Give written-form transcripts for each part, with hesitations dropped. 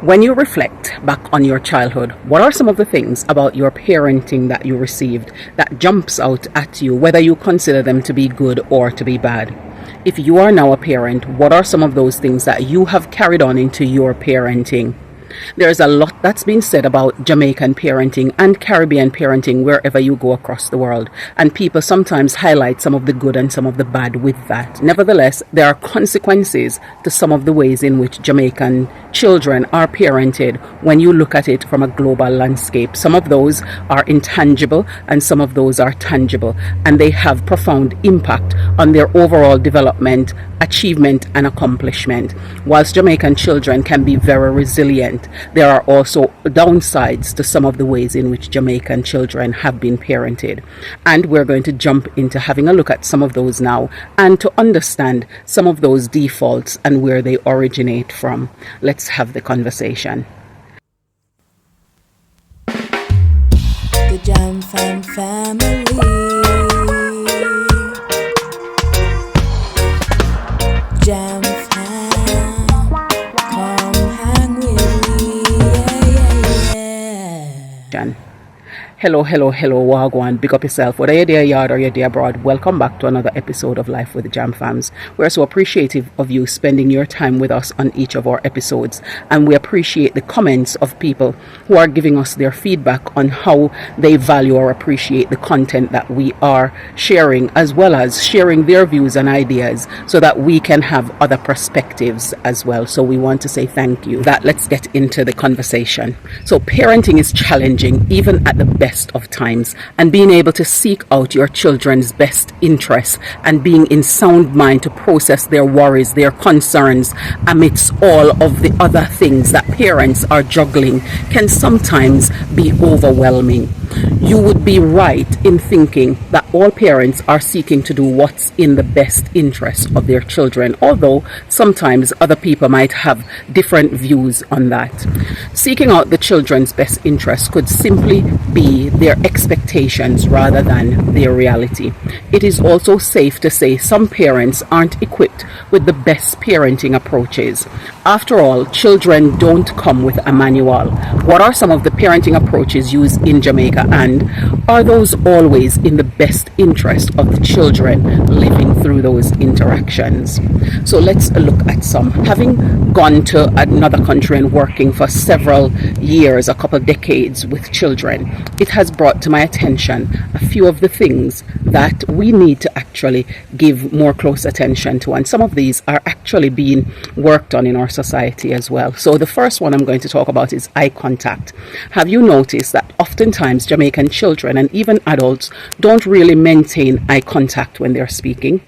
When you reflect back on your childhood, what are some of the things about your parenting that you received that jumps out at you, whether you consider them to be good or to be bad? If you are now a parent, what are some of those things that you have carried on into your parenting? There's a lot that's been said about Jamaican parenting and Caribbean parenting wherever you go across the world, and people sometimes highlight some of the good and some of the bad with that. Nevertheless, there are consequences to some of the ways in which Jamaican children are parented when you look at it from a global landscape. Some of those are intangible and some of those are tangible, and they have profound impact on their overall development, achievement and accomplishment. Whilst Jamaican children can be very resilient, there are also downsides to some of the ways in which Jamaican children have been parented. And we're going to jump into having a look at some of those now and to understand some of those defaults and where they originate from. Let's have the conversation. The Jam Fam family. Jam Fam, come hang with me, yeah. Hello, Wagwan. Big up yourself. Whether you're there yard or you're there abroad, welcome back to another episode of Life with the Jam Fams. We're so appreciative of you spending your time with us on each of our episodes, and we appreciate the comments of people who are giving us their feedback on how they value or appreciate the content that we are sharing, as well as sharing their views and ideas so that we can have other perspectives as well. So we want to say thank you. Let's get into the conversation. So parenting is challenging even at the best of times, and being able to seek out your children's best interests and being in sound mind to process their worries, their concerns amidst all of the other things that parents are juggling can sometimes be overwhelming. You would be right in thinking that all parents are seeking to do what's in the best interest of their children, although sometimes other people might have different views on that. Seeking out the children's best interest could simply be their expectations rather than their reality. It is also safe to say some parents aren't equipped with the best parenting approaches. After all, children don't come with a manual. What are some of the parenting approaches used in Jamaica, and are those always in the best interest of the children living through those interactions? So let's look at some. Having gone to another country and working for several years, a couple decades with children, it has brought to my attention a few of the things that we need to actually give more close attention to, and some of these are actually being worked on in our society as well. So the first one I'm going to talk about is eye contact. Have you noticed that oftentimes Jamaican children and even adults don't really maintain eye contact when they're speaking?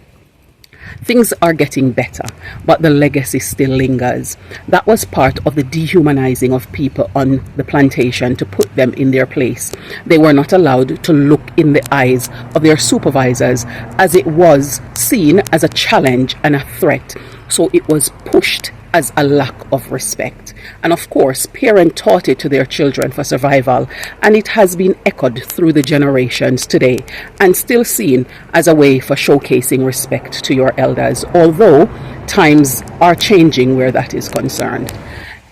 Things are getting better, but the legacy still lingers. That was part of the dehumanizing of people on the plantation to put them in their place. They were not allowed to look in the eyes of their supervisors, as it was seen as a challenge and a threat. So it was pushed as a lack of respect. And of course, parents taught it to their children for survival, and it has been echoed through the generations today and still seen as a way for showcasing respect to your elders, although times are changing where that is concerned.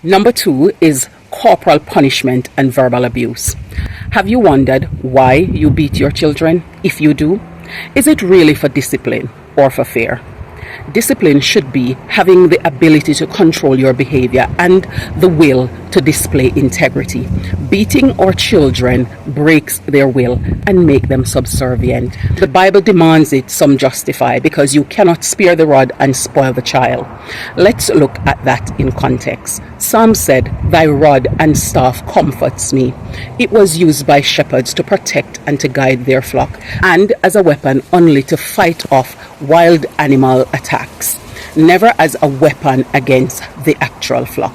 Number 2 is corporal punishment and verbal abuse. Have you wondered why you beat your children? If you do, is it really for discipline or for fear? Discipline should be having the ability to control your behavior and the will to display integrity. Beating our children breaks their will and make them subservient. The Bible demands it, some justify, because you cannot spare the rod and spoil the child. Let's look at that in context. Psalm said, "Thy rod and staff comforts me." It was used by shepherds to protect and to guide their flock, and as a weapon only to fight off wild animal attacks, never as a weapon against the actual flock.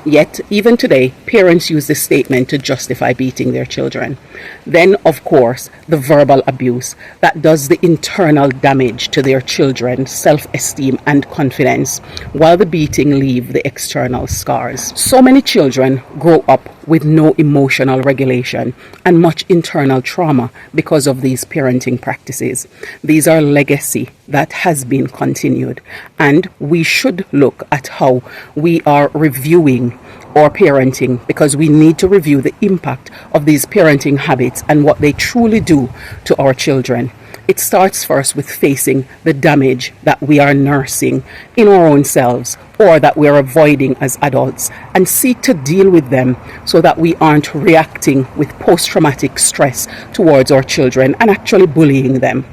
Yet, even today, parents use this statement to justify beating their children. Then, of course, the verbal abuse that does the internal damage to their children's self-esteem and confidence, while the beating leave the external scars. So many children grow up with no emotional regulation and much internal trauma because of these parenting practices. These are legacy that has been continued, and we should look at how we are reviewing or parenting, because we need to review the impact of these parenting habits and what they truly do to our children. It starts first with facing the damage that we are nursing in our own selves or that we're avoiding as adults, and seek to deal with them so that we aren't reacting with post-traumatic stress towards our children and actually bullying them.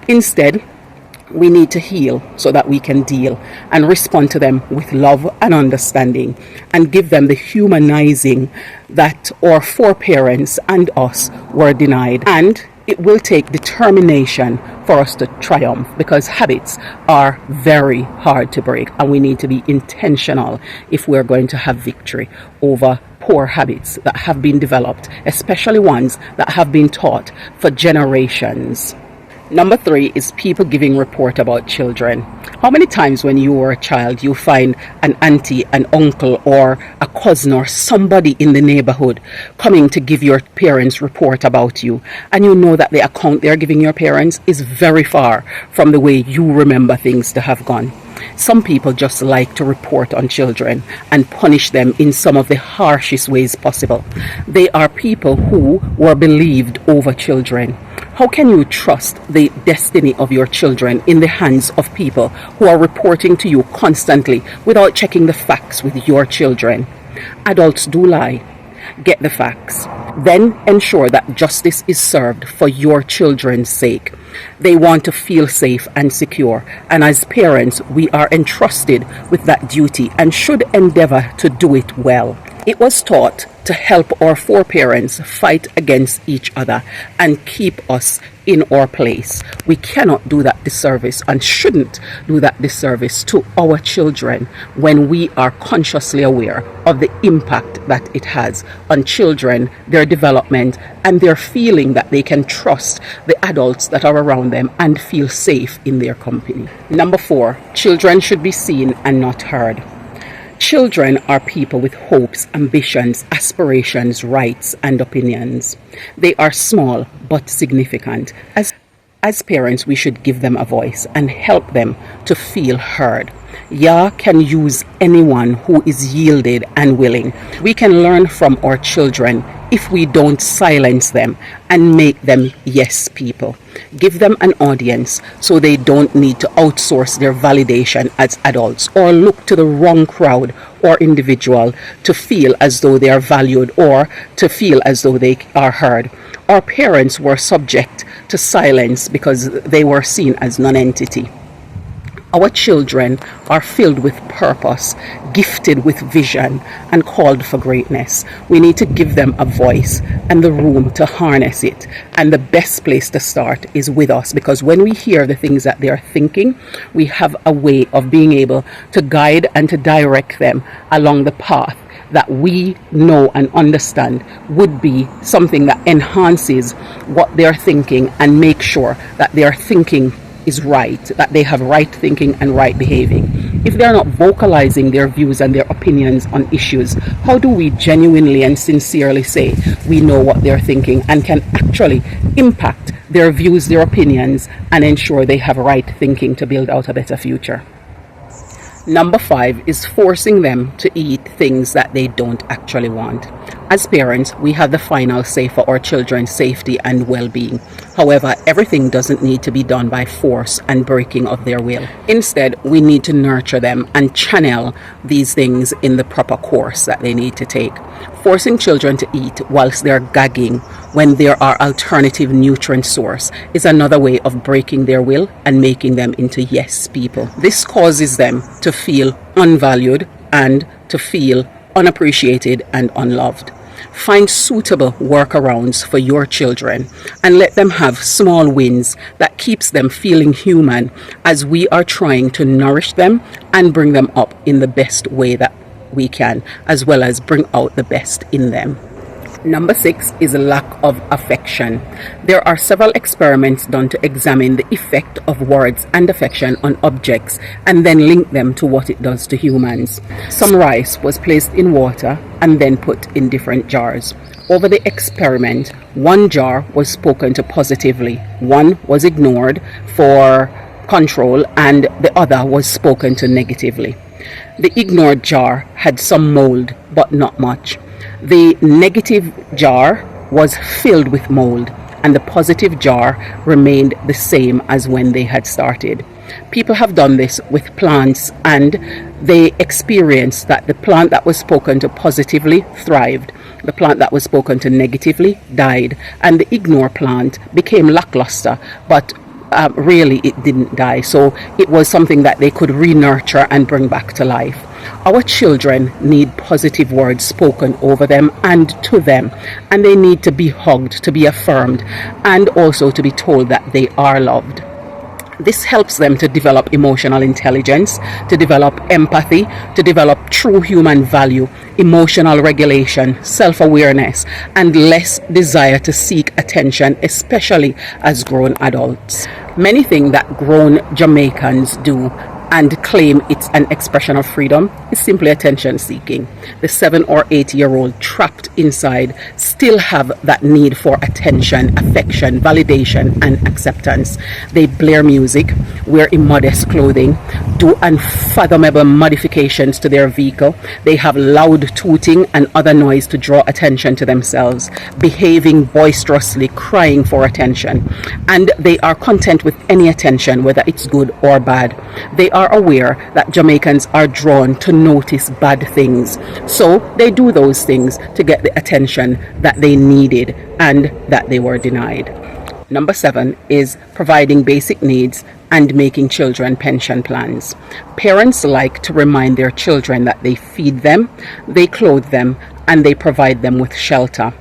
Instead, we need to heal so that we can deal and respond to them with love and understanding, and give them the humanizing that our foreparents and us were denied. And it will take determination for us to triumph, because habits are very hard to break, and we need to be intentional if we're going to have victory over poor habits that have been developed, especially ones that have been taught for generations. Number 3 is people giving report about children. How many times when you were a child you find an auntie, an uncle, or a cousin or somebody in the neighborhood coming to give your parents report about you, and you know that the account they're giving your parents is very far from the way you remember things to have gone. Some people just like to report on children and punish them in some of the harshest ways possible. They are people who were believed over children. How can you trust the destiny of your children in the hands of people who are reporting to you constantly without checking the facts with your children? Adults do lie. Get the facts. Then ensure that justice is served for your children's sake. They want to feel safe and secure, and as parents, we are entrusted with that duty and should endeavor to do it well. It was taught to help our foreparents fight against each other and keep us in our place. We cannot do that disservice and shouldn't do that disservice to our children when we are consciously aware of the impact that it has on children, their development, and their feeling that they can trust the adults that are around them and feel safe in their company. Number 4, children should be seen and not heard. Children are people with hopes, ambitions, aspirations, rights, and opinions. They are small but significant. As parents, we should give them a voice and help them to feel heard. Yah can use anyone who is yielded and willing. We can learn from our children if we don't silence them and make them yes people. Give them an audience so they don't need to outsource their validation as adults or look to the wrong crowd or individual to feel as though they are valued or to feel as though they are heard. Our parents were subject to silence because they were seen as non-entity. Our children are filled with purpose, gifted with vision, and called for greatness. We need to give them a voice and the room to harness it. And the best place to start is with us, because when we hear the things that they are thinking, we have a way of being able to guide and to direct them along the path that we know and understand would be something that enhances what they're thinking and make sure that their thinking is right, that they have right thinking and right behaving. If they're not vocalizing their views and their opinions on issues, how do we genuinely and sincerely say we know what they're thinking and can actually impact their views, their opinions, and ensure they have right thinking to build out a better future? Number 5 is forcing them to eat things that they don't actually want. As parents, we have the final say for our children's safety and well-being. However, everything doesn't need to be done by force and breaking of their will. Instead, we need to nurture them and channel these things in the proper course that they need to take. Forcing children to eat whilst they're gagging when there are alternative nutrient source is another way of breaking their will and making them into yes people. This causes them to feel unvalued and to feel unappreciated and unloved. Find suitable workarounds for your children and let them have small wins that keeps them feeling human as we are trying to nourish them and bring them up in the best way that we can, as well as bring out the best in them. Number 6 is a lack of affection. There are several experiments done to examine the effect of words and affection on objects and then link them to what it does to humans. Some rice was placed in water and then put in different jars. Over the experiment, one jar was spoken to positively, one was ignored for control, and the other was spoken to negatively. The ignored jar had some mold, but not much. The negative jar was filled with mold, and the positive jar remained the same as when they had started. People have done this with plants, and they experienced that the plant that was spoken to positively thrived, the plant that was spoken to negatively died, and the ignore plant became lackluster, but really it didn't die. So it was something that they could re-nurture and bring back to life. Our children need positive words spoken over them and to them, and they need to be hugged, to be affirmed, and also to be told that they are loved. This helps them to develop emotional intelligence, to develop empathy, to develop true human value, emotional regulation, self-awareness, and less desire to seek attention, especially as grown adults. Many things that grown Jamaicans do and claim it's an expression of freedom is simply attention seeking. The 7 or 8-year-old trapped inside still have that need for attention, affection, validation, and acceptance. They blare music, wear immodest clothing, do unfathomable modifications to their vehicle. They have loud tooting and other noise to draw attention to themselves, behaving boisterously, crying for attention. And they are content with any attention, whether it's good or bad. They are aware that Jamaicans are drawn to notice bad things, so they do those things to get the attention that they needed and that they were denied. Number 7 is providing basic needs and making children pension plans. Parents like to remind their children that they feed them, they clothe them, and they provide them with shelter.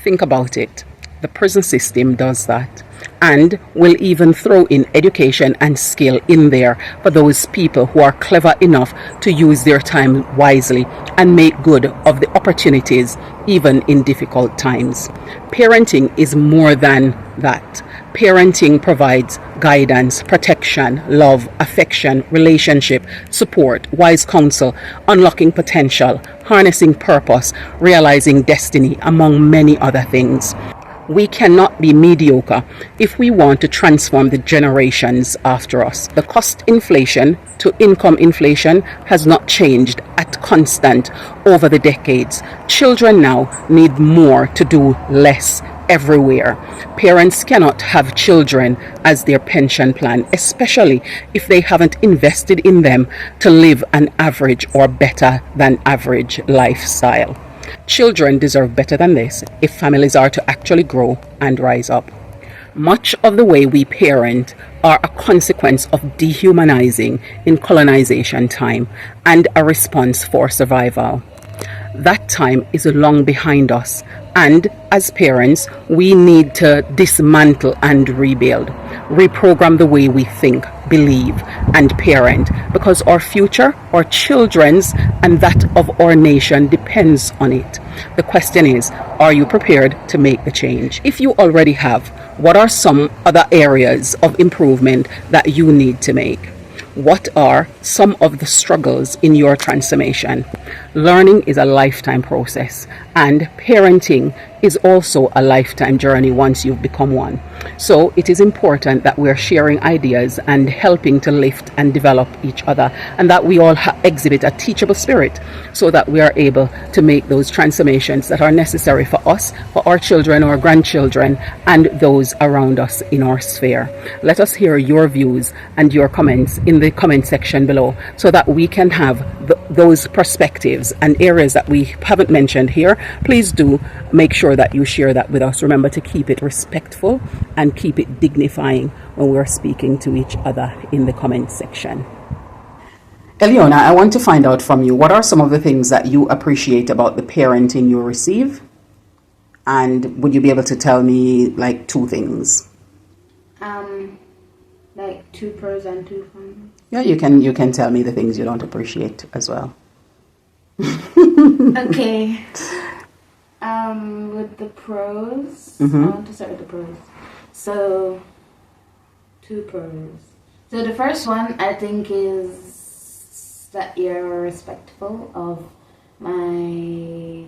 Think about it. The prison system does that, and will even throw in education and skill in there for those people who are clever enough to use their time wisely and make good of the opportunities even in difficult times. Parenting is more than that. Parenting provides guidance, protection, love, affection, relationship, support, wise counsel, unlocking potential, harnessing purpose, realizing destiny, among many other things. We cannot be mediocre if we want to transform the generations after us. The cost inflation to income inflation has not changed at constant over the decades. Children now need more to do less everywhere. Parents cannot have children as their pension plan, especially if they haven't invested in them to live an average or better than average lifestyle. Children deserve better than this if families are to actually grow and rise up. Much of the way we parent are a consequence of dehumanizing in colonization time and a response for survival. That time is long behind us, and as parents, we need to dismantle and rebuild, reprogram the way we think, believe, and parent, because our future, our children's, and that of our nation depends on it. The question is, are you prepared to make the change? If you already have, what are some other areas of improvement that you need to make? What are some of the struggles in your transformation? Learning is a lifetime process, and parenting is also a lifetime journey once you've become one. So it is important that we're sharing ideas and helping to lift and develop each other, and that we all exhibit a teachable spirit so that we are able to make those transformations that are necessary for us, for our children, our grandchildren, and those around us in our sphere. Let us hear your views and your comments in the comment section below so that we can have those perspectives and areas that we haven't mentioned here. Please do make sure that you share that with us. Remember to keep it respectful and keep it dignifying when we're speaking to each other in the comment section. Eliona, I want to find out from you, what are some of the things that you appreciate about the parenting you receive? And would you be able to tell me like 2 things? Like 2 pros and 2 cons. Yeah, you can tell me the things you don't appreciate as well. Okay. With the pros, I want to start with the pros. So, 2 pros. So the first one I think is that you're respectful of my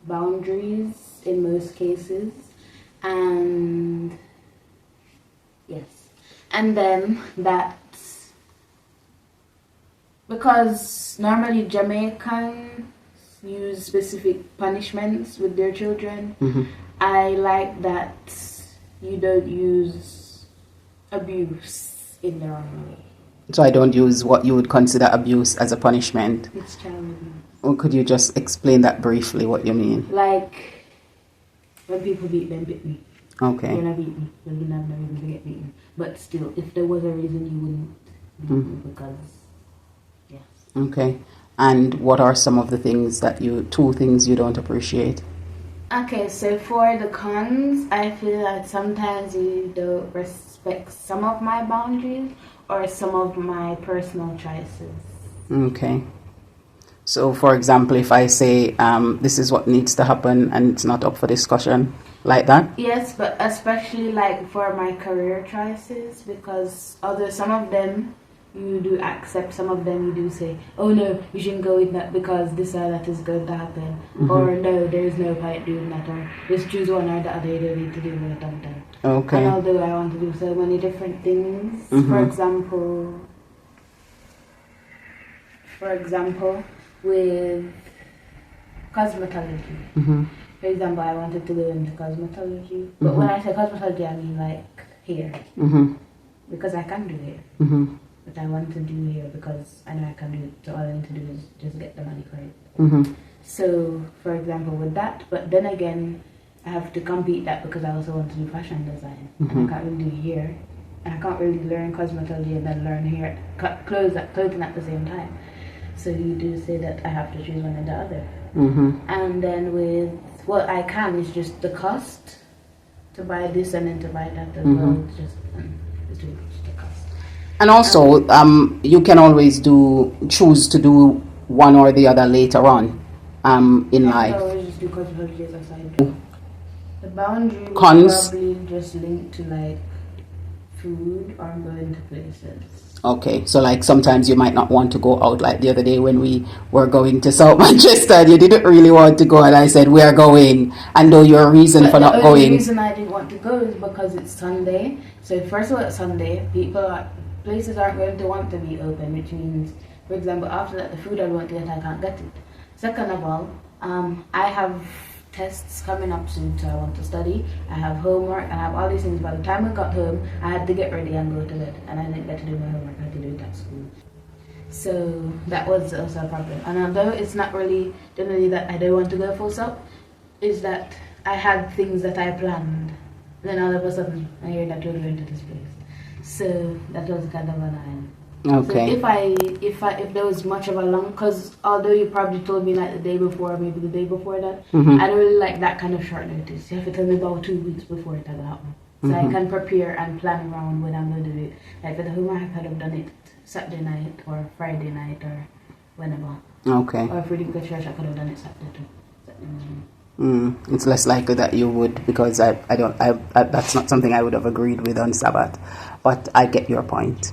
boundaries in most cases, and yes, and then that Because normally Jamaicans use specific punishments with their children. I like that you don't use abuse in the wrong way. So I don't use what you would consider abuse as a punishment. It's child abuse. Or could you just explain that briefly, what you mean? Like when people beat them, beat me. Okay. You're not beat me. You didn't have no reason to get beaten. But still, if there was a reason, you wouldn't beat me because, yes. Okay. And what are some of the things two things you don't appreciate? Okay, so for the cons, I feel that sometimes you don't respect some of my boundaries or some of my personal choices. Okay. So, for example, if I say this is what needs to happen and it's not up for discussion, like that? Yes, but especially like for my career choices, because although some of them you do accept, some of them you do say, oh no, you shouldn't go with that because this or that is going to happen, or no, there is no point doing that, or just choose one or the other, you don't need to do both of them. Okay. And although I want to do so many different things, for example, with cosmetology. For example, I wanted to go into cosmetology, but when I say cosmetology, I mean like hair, because I can do hair. But I want to do hair because I know I can do it, so all I need to do is just get the money for it. So, for example, with that, but then again, I have to compete that because I also want to do fashion design, and I can't really do hair, and I can't really learn cosmetology and then learn hair, clothing at the same time. So you do say that I have to choose one or the other. And then with what I can is just the cost to buy this and then to buy that as well. It's just the cost. And also, you can always choose to do one or the other later on in life. I always just do cosmetology as a side job. The boundary is Cons? probably just linked to like food or going to places. Okay, so like sometimes you might not want to go out, like the other day when we were going to South Manchester and you didn't really want to go and I said we are going, and though your reason for not going. The reason I didn't want to go is because it's Sunday. So first of all, it's Sunday, places aren't going to want to be open, which means, for example, after that the food I want to get, I can't get it. Second of all, I have tests coming up soon, so I want to study. I have homework, and I have all these things. By the time I got home, I had to get ready and go to bed, and I didn't get to do my homework. I had to do it at school. So that was also a problem. And although it's not really generally that I don't want to go full stop, is that I had things that I planned. Then all of a sudden, I hear that you're going to this place. So that was kind of annoying. Okay. So if there was much of a long, because although you probably told me like the day before, maybe the day before that, I don't really like that kind of short notice. You have to tell me about 2 weeks before it will happen, so I can prepare and plan around when I'm going to do it. Like for the homework, I could have done it Saturday night or Friday night or whenever. Okay. Or if we didn't go to church, I could have done it Saturday too. Saturday morning. It's less likely that you would, because I that's not something I would have agreed with on Sabbath, but I get your point.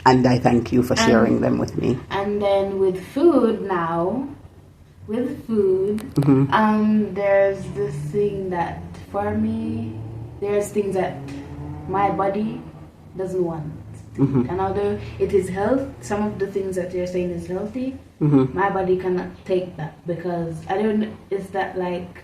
And I thank you for sharing them with me. And then with food now, there's this thing that for me, there's things that my body doesn't want. And although it is health, some of the things that you're saying is healthy, my body cannot take that because it's that like,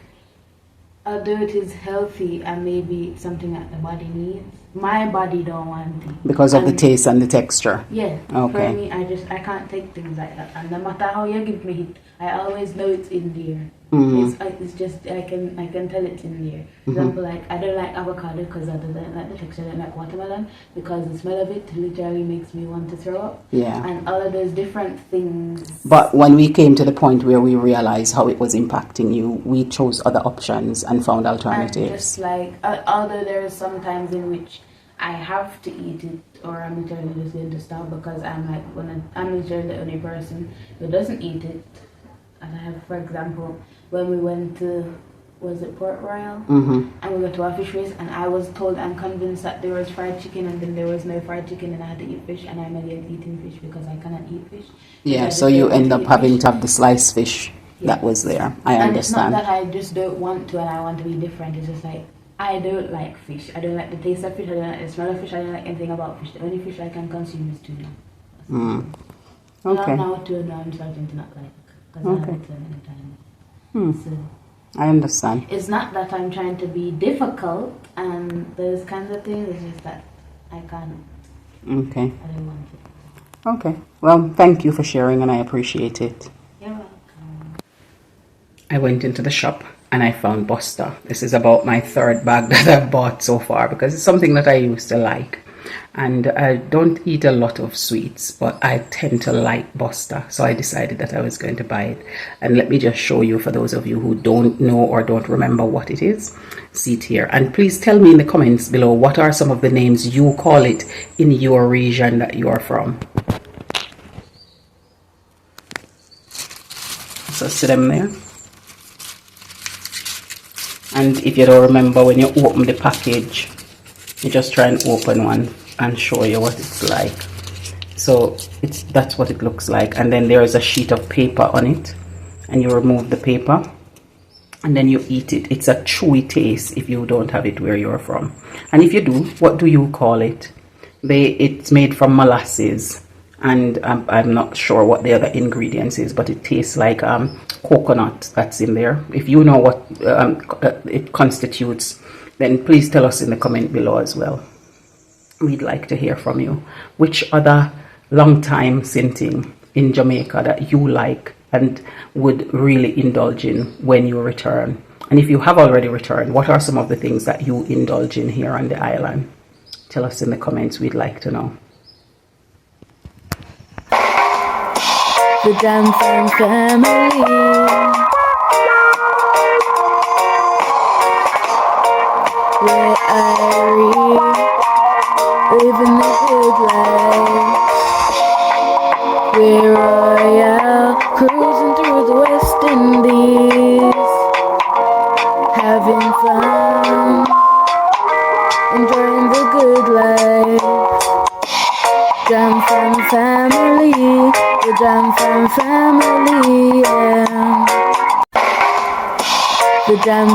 although it is healthy and maybe it's something that the body needs, my body don't want it. Because of the taste and the texture? Yeah. Okay. For me, I can't take things like that. And no matter how you give me it, I always know it's in there. It's just, I can tell it's in there. For example, like, I don't like avocado because I don't like the texture. I don't like watermelon because the smell of it literally makes me want to throw up. Yeah. And all of those different things. But when we came to the point where we realized how it was impacting you, we chose other options and found alternatives. And just like, although there is some times in which I have to eat it, or I'm literally just going to stop because I'm literally the only person who doesn't eat it. And I have, for example, when we went to, was it Port Royale? And we went to our fish race, and I was told and convinced that there was fried chicken, and then there was no fried chicken, and I had to eat fish, and I'm against eating fish because I cannot eat fish. Yeah, so you end up having to have the sliced fish that was there. I understand. It's not that I just don't want to and I want to be different. It's just like, I don't like fish. I don't like the taste of fish. I don't like the smell of fish. I don't like anything about fish. The only fish I can consume is tuna. Okay. Now too, now I'm starting to not like because I have it so many times. So I understand. it's not that I'm trying to be difficult and those kinds of things. It's just that I can't. Okay. I don't want it. Okay. Well, thank you for sharing, and I appreciate it. You're welcome. I went into the shop and I found Busta. This is about my third bag that I've bought so far because it's something that I used to like. And I don't eat a lot of sweets, but I tend to like Busta. So I decided that I was going to buy it. And let me just show you, for those of you who don't know or don't remember what it is. See it here. And please tell me in the comments below, what are some of the names you call it in your region that you are from? So see them there. And if you don't remember, when you open the package, you just try and open one and show you what it's like. So that's what it looks like. And then there is a sheet of paper on it, and you remove the paper and then you eat it. It's a chewy taste if you don't have it where you're from. And if you do, what do you call it? It's made from molasses, and I'm not sure what the other ingredients is, but it tastes like coconut that's in there. If you know what it constitutes, then please tell us in the comment below as well. We'd like to hear from you. Which other long time sinting in Jamaica that you like and would really indulge in when you return? And if you have already returned, what are some of the things that you indulge in here on the island? Tell us in the comments. We'd like to know. The Jam family. Where I living the good life. We're Royale, cruising through the West Indies, having fun, enjoying the good life. Jam family, the Jam family, yeah. The Jam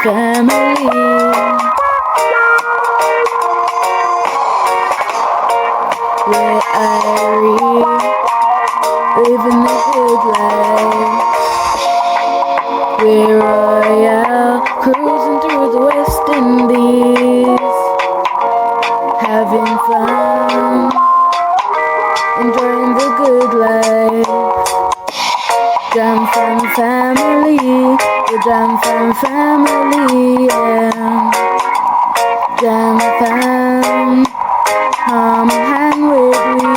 family. Where I living the good life. We're Royale, cruising through the West Indies, having fun, enjoying the good life. Jam family, the Jam family, yeah. Jam fam. Hang with me.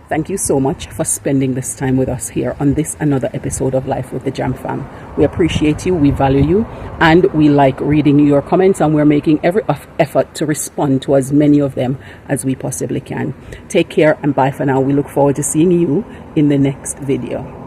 Thank you so much for spending this time with us here on this another episode of Life with the Jam Fam. We appreciate you, we value you, and we like reading your comments, and we're making every effort to respond to as many of them as we possibly can. Take care and bye for now. We look forward to seeing you in the next video.